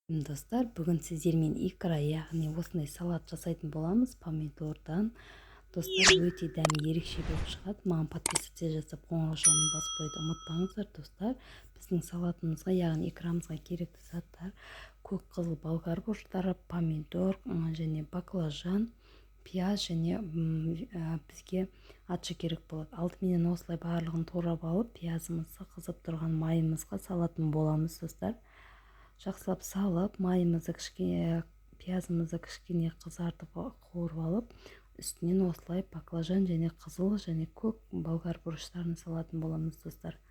Достар, бүгін сіздермен икра, яғни осындай салат жасайтын боламыз помидордан. Достар, өте дәмі ерекше болып шығады. Маған подписаться жасап, қоңыраушығын басып қойды ұмытпаңыздар, достар. Біздің салатымызға, яғни икрамызға керекті заттар: көк қызыл болгар бұрыштары, помидор және баклажан, пияз және бізге атшы керек болады. Алдыменен осылай барлығын турап алып, пиязымызды қызып тұрған майымызға салатын боламыз, достар. Жақсылап салып, майымызды кішкене, пиязымызды кішкене қызартып қуырып алып, үстінен осылай баклажан және қызыл және көк болгар бұрыштарын салатын боламыз, достар.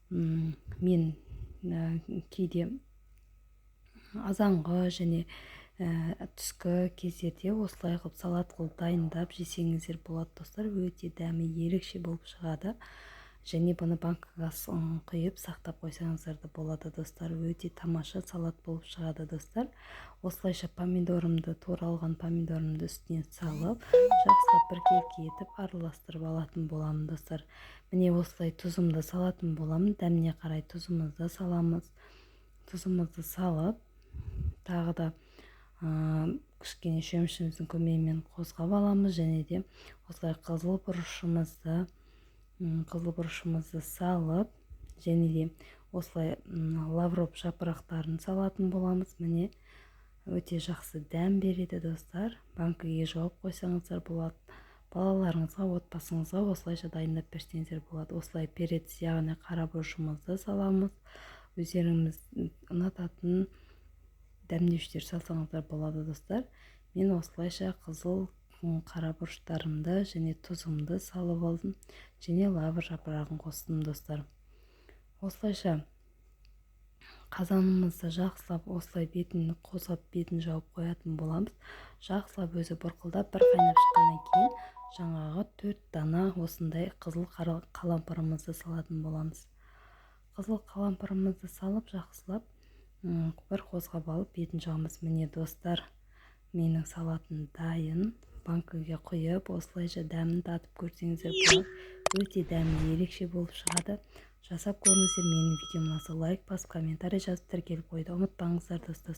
Мен кейде азанғы және түскі кездерде осылай қылып салат қылып дайындап жесеңіздер болады, достар. Өте дәмі ерекше болып шығады. Және бұны банкаға құйып сақтап қойсаңыздар да болады, достар. Өте тамаша салат болып шығады, достар. Осылайша помидорымды, туралған помидорымды үстіне салып, жақсылап біркелкі етіп араластырып алатын боламын, достар. Міне осылай тұзымды салатын боламын. Дәміне қарай тұзымызды саламыз. Тұзымызды салып, тағы да кішкене шөмішіміздің көмегімен қозғап аламыз. Және де осылай қызыл бұрышымызды салып, және де осылай лавроп жапырақтарын салатын боламыз. Міне өте жақсы дәм береді, достар. Банкіге жауып қойсаңыздар болады. Балаларыңызға, отбасыңызға осылайша дайындап берсеңіздер болады. Осылай перец, яғни қара бұрышымызды саламыз. Өздеріңіз ұнататын дәмдеуіштер салсаңыздар болады, достар. Мен осылайша қызыл қара бұрыштарымды және тұзымды салып алдым, және лавр жапырағын қостым, достар. Осылайша қазанымызды жақсылап осылай бетін қозғап, бетін жауып қоятын боламыз. Жақсылап өзі бұрқылдап бір қайнап шыққаннан кейін жаңағы 4 дана осындай қызыл қалампырымызды салатын боламыз. Қызыл қалампырымызды салып, жақсылап бір қозғап алып бетін жауамыз. Міне, достар, менің салатым дайын. Банкіге құйып, осылайша дәмін татып көрсеңіздер болады. Өте дәмі ерекше болып шығады. Жасап көріңіздер. Менің видеома лайк басып, комментарий жазып тіркеліп қойды ұмытпаңыздар, достар.